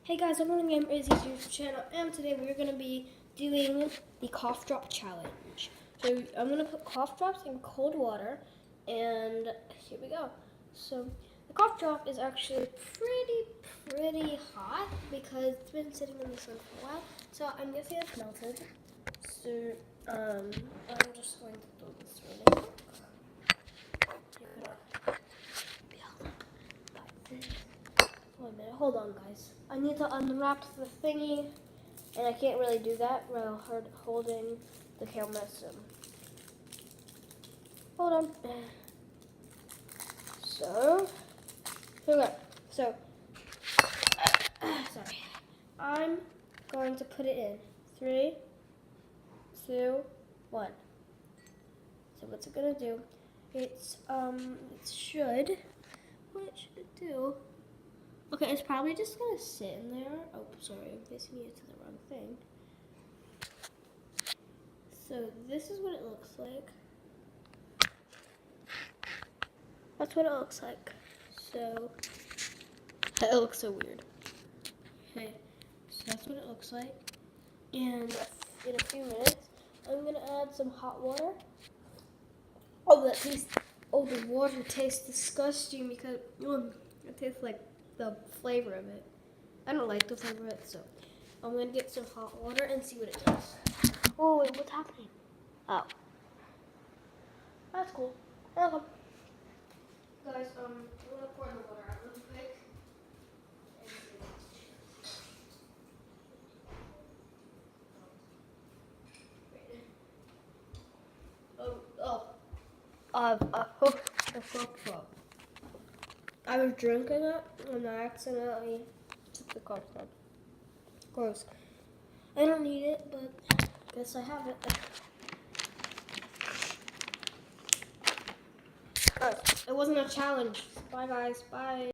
Hey guys, I'm on Gamer Izzy's YouTube channel, and today we're going to be doing the cough drop challenge. So I'm going to put cough drops in cold water, and here we go. So the cough drop is actually pretty hot because it's been sitting in the sun for a while. So I'm guessing it's melted. So I'm just going to throw this right in. Wait a minute, hold on guys. I need to unwrap the thingy, and I can't really do that while holding the camera, so hold on. So, here we go. So, sorry. I'm going to put it in. 3, 2, 1. So what's it gonna do? It should, what should it do? Okay, it's probably just gonna sit in there. Oh, sorry, I'm facing it to the wrong thing. So this is what it looks like. That's what it looks like. So, it looks so weird. Okay, so that's what it looks like. And in a few minutes, I'm gonna add some hot water. Oh, the water tastes disgusting because it tastes like the flavor of it. I don't like the flavor of it, so I'm gonna get some hot water and see what it does. Oh, wait, what's happening? Oh, that's cool. Welcome. Guys, I'm gonna pour the water out real quick. I was drinking it and I accidentally took the cup from. Gross. I don't need it, but I guess I have it. It wasn't a challenge. Bye guys. Bye.